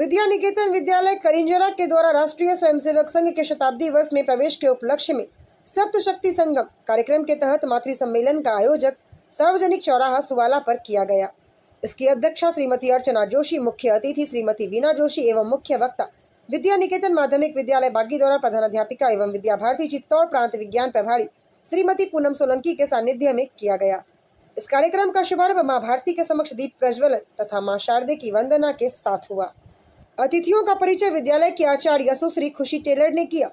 विद्या निकेतन विद्यालय करिंजरा के द्वारा राष्ट्रीय स्वयंसेवक संघ के शताब्दी वर्ष में प्रवेश के उपलक्ष्य में सप्तशक्ति संगम कार्यक्रम के तहत मातृ सम्मेलन का आयोजक सार्वजनिक चौराहा सुवाला पर किया गया। इसकी अध्यक्षा श्रीमती अर्चना जोशी, मुख्य अतिथि श्रीमती वीना जोशी एवं मुख्य वक्ता विद्या निकेतन माध्यमिक विद्यालय बागीदौरा प्रधानाध्यापिका एवं विद्या भारती चित्तौड़ प्रांत विज्ञान प्रभारी श्रीमती पूनम सोलंकी के सानिध्य में किया गया। इस कार्यक्रम का शुभारंभ मां भारती के समक्ष दीप प्रज्वलन तथा मां शारदे की वंदना के साथ हुआ। अतिथियों का परिचय विद्यालय की आचार्य सुश्री खुशी टेलर ने किया।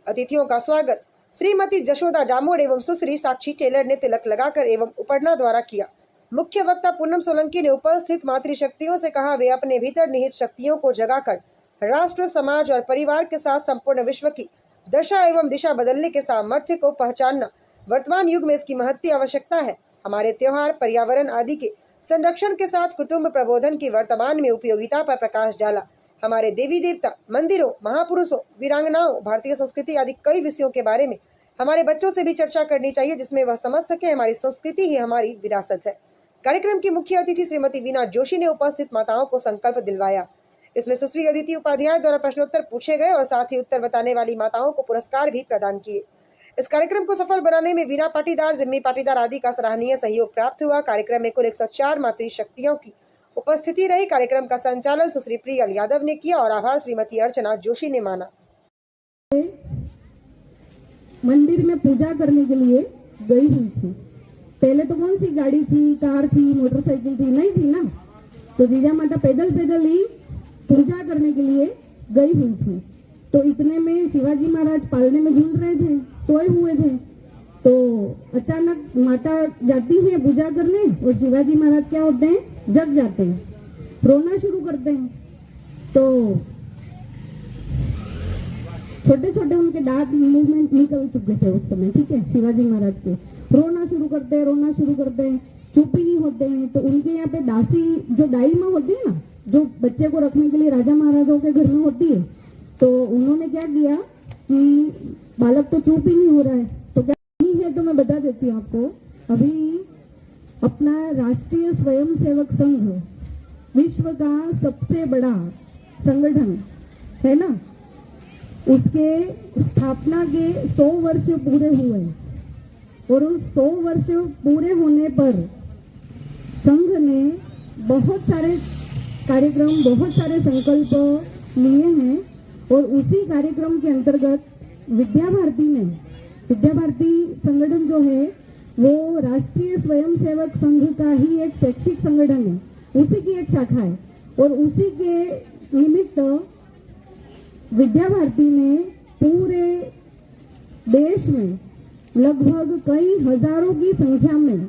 अतिथियों का स्वागत श्रीमती जशोदा डामोर एवं सुश्री साक्षी टेलर ने तिलक लगाकर एवं उपरना द्वारा किया। मुख्य वक्ता पूनम सोलंकी ने उपस्थित मातृशक्तियों से कहा वे अपने भीतर निहित शक्तियों को जगाकर राष्ट्र, समाज और परिवार के साथ संपूर्ण विश्व की दशा एवं दिशा बदलने के सामर्थ्य को पहचानना वर्तमान युग में इसकी महत्ती आवश्यकता है। हमारे त्योहार, पर्यावरण आदि के संरक्षण के साथ कुटुंब प्रबोधन की वर्तमान में उपयोगिता पर प्रकाश डाला। हमारे देवी देवता, मंदिरों, महापुरुषों, वीरांगनाओं, भारतीय संस्कृति आदि कई विषयों के बारे में हमारे बच्चों से भी चर्चा करनी चाहिए, जिसमें वह समझ सके हमारी संस्कृति ही हमारी विरासत है। कार्यक्रम की मुख्य अतिथि श्रीमती वीना जोशी ने उपस्थित माताओं को संकल्प दिलवाया। इसमें सुश्री अदिति उपाध्याय द्वारा प्रश्नोत्तर पूछे गए और साथ ही उत्तर बताने वाली माताओं को पुरस्कार भी प्रदान किए। इस कार्यक्रम को सफल बनाने में वीना पाटीदार, जिम्मी पाटीदार आदि का सराहनीय सहयोग प्राप्त हुआ। कार्यक्रम में कुल 104 मातृशक्तियों की उपस्थिति रही। कार्यक्रम का संचालन सुश्री प्रियल यादव ने किया और आभार श्रीमती अर्चना जोशी ने माना। मंदिर में पूजा करने के लिए गई हुई थी। पहले तो कौन सी गाड़ी थी, कार थी, मोटरसाइकिल थी, नहीं थी ना। तो जीजा माता पैदल पैदल ही पूजा करने के लिए गई हुई थी। तो इतने में शिवाजी महाराज पालने में झूल रहे थे, सोए हुए थे। तो अचानक माता जाती है पूजा करने और शिवाजी महाराज क्या होते हैं, जग जाते हैं, रोना शुरू करते हैं। तो छोटे छोटे उनके दांत मुंह में निकल चुके थे उस समय, ठीक है। शिवाजी महाराज के रोना शुरू करते हैं, चुप ही नहीं होते हैं। तो उनके यहाँ पे दासी जो दाई माँ होती है ना, जो बच्चे को रखने के लिए राजा महाराजाओं के घर में होती है, तो उन्होंने क्या किया कि बालक तो चुप ही नहीं हो रहा है, तो क्या नहीं है, तो मैं बता देती हूँ आपको। अभी अपना राष्ट्रीय स्वयंसेवक संघ विश्व का सबसे बड़ा संगठन है ना, उसके स्थापना के 100 वर्ष पूरे हुए और उस 100 वर्ष पूरे होने पर संघ ने बहुत सारे कार्यक्रम, बहुत सारे संकल्प लिए हैं। और उसी कार्यक्रम के अंतर्गत विद्या भारती संगठन जो है वो राष्ट्रीय स्वयंसेवक संघ का ही एक शैक्षिक संगठन है, उसी की एक शाखा है। और उसी के निमित्त विद्या भारती ने पूरे देश में लगभग कई हजारों की संख्या में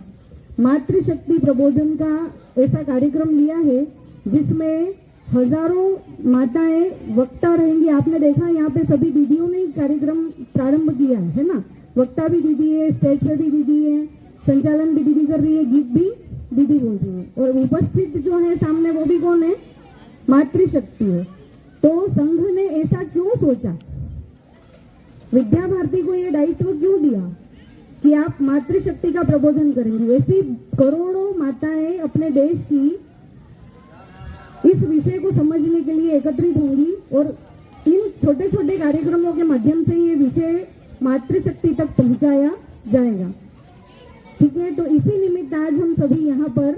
मातृशक्ति प्रबोधन का ऐसा कार्यक्रम लिया है, जिसमें हजारों माताएं वक्ता रहेंगी। आपने देखा यहाँ पे सभी दीदियों ने कार्यक्रम प्रारंभ किया है ना। वक्ता भी दीदी है, स्टेज पे भी दीदी है, संचालन भी दीदी कर रही है, गीत भी दीदी बोल रही है। और उपस्थित जो है सामने वो भी कौन है, मातृशक्ति है। तो संघ ने ऐसा क्यों सोचा, विद्या भारती को ये दायित्व क्यों दिया कि आप मातृशक्ति का प्रबोधन करेंगे। ऐसी करोड़ों माताएं अपने देश की इस विषय को समझने के लिए एकत्रित होंगी और इन छोटे छोटे कार्यक्रमों के माध्यम से ये विषय मातृशक्ति तक पहुंचाया जाएगा, ठीक है। तो इसी निमित्त आज हम सभी यहाँ पर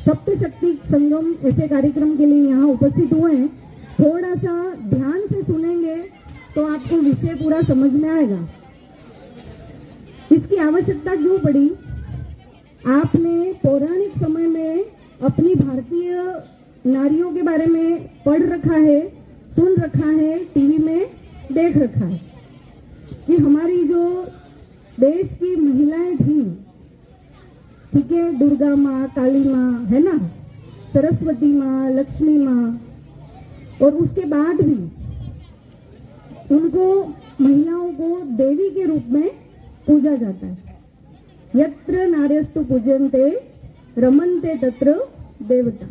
सप्तशक्ति संगम ऐसे कार्यक्रम के लिए यहाँ उपस्थित हुए हैं। थोड़ा सा ध्यान से सुनेंगे तो आपको विषय पूरा समझ में आएगा। इसकी आवश्यकता क्यों पड़ी, आपने पौराणिक समय में अपनी भारतीय नारियों के बारे में पढ़ रखा है, सुन रखा है, टीवी में देख रखा है कि हमारी जो देश की महिलाएं थी, ठीक है, दुर्गा माँ, काली माँ है ना, सरस्वती माँ, लक्ष्मी माँ, और उसके बाद भी उनको महिलाओं को देवी के रूप में पूजा जाता है। यत्र नार्यस्तु पूजन्ते रमन्ते तत्र देवता।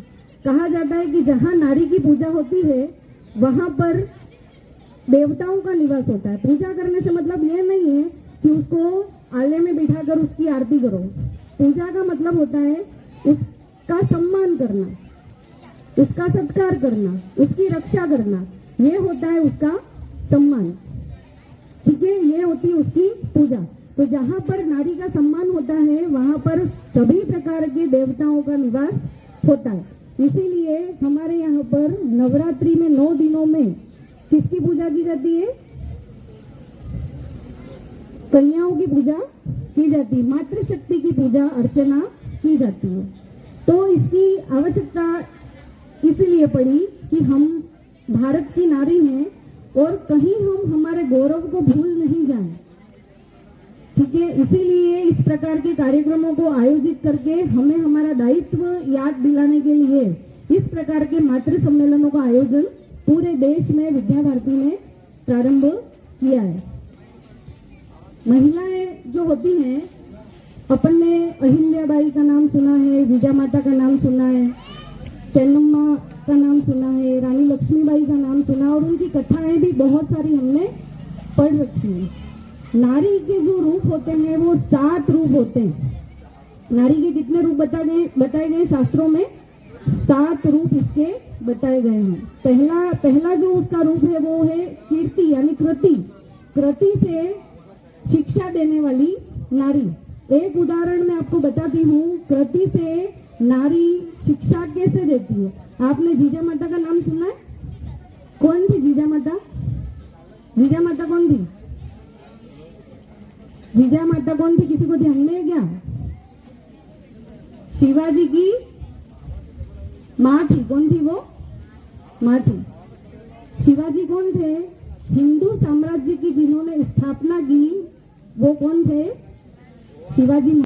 कहा जाता है कि जहाँ नारी की पूजा होती है वहां पर देवताओं का निवास होता है। पूजा करने से मतलब ये नहीं है कि उसको आले में बिठाकर उसकी आरती करो। पूजा का मतलब होता है उसका सम्मान करना, उसका सत्कार करना, उसकी रक्षा करना, ये होता है उसका सम्मान। ठीक है, ये होती है उसकी पूजा। तो जहाँ पर नारी का सम्मान होता है वहाँ पर सभी प्रकार के देवताओं का निवास होता है। इसीलिए हमारे यहाँ पर नवरात्रि में 9 दिनों में किसकी पूजा की जाती है? कन्याओं की पूजा की जाती है, मातृशक्ति की पूजा अर्चना की जाती है। तो इसकी आवश्यकता इसीलिए पड़ी कि हम भारत की नारी हैं और कहीं हम हमारे गौरव को भूल नहीं जाएं। ठीक है, इसीलिए इस प्रकार के कार्यक्रमों को आयोजित करके हमें हमारा दायित्व याद दिलाने के लिए इस प्रकार के मातृ सम्मेलनों का आयोजन पूरे देश में विद्या भारती ने प्रारंभ किया है। महिलाएं जो होती हैं, अपन ने अहिल्याबाई का नाम सुना है, विजय माता का नाम सुना है, चेन्नम्मा का नाम सुना है, रानी लक्ष्मीबाई का नाम सुना, और उनकी कथाएं भी बहुत सारी हमने पढ़ रखी है। नारी के जो रूप होते हैं वो 7 रूप होते हैं। नारी के कितने रूप बताए गए शास्त्रों में? 7 रूप इसके बताए गए हैं। पहला जो उसका रूप है वो है कीर्ति यानी कृति। कृति से शिक्षा देने वाली नारी। एक उदाहरण मैं आपको बताती हूँ, कृति से नारी शिक्षा कैसे देती है। आपने जीजा माता का नाम सुना है? कौन थी जीजा माता? जीजा माता कौन थी? जीजा माता कौन थी, किसी को ध्यान में है क्या? शिवाजी की माँ थी। कौन थी वो? माँ थी। शिवाजी कौन थे? हिंदू साम्राज्य की जिन्होंने स्थापना की वो कौन थे? शिवाजी।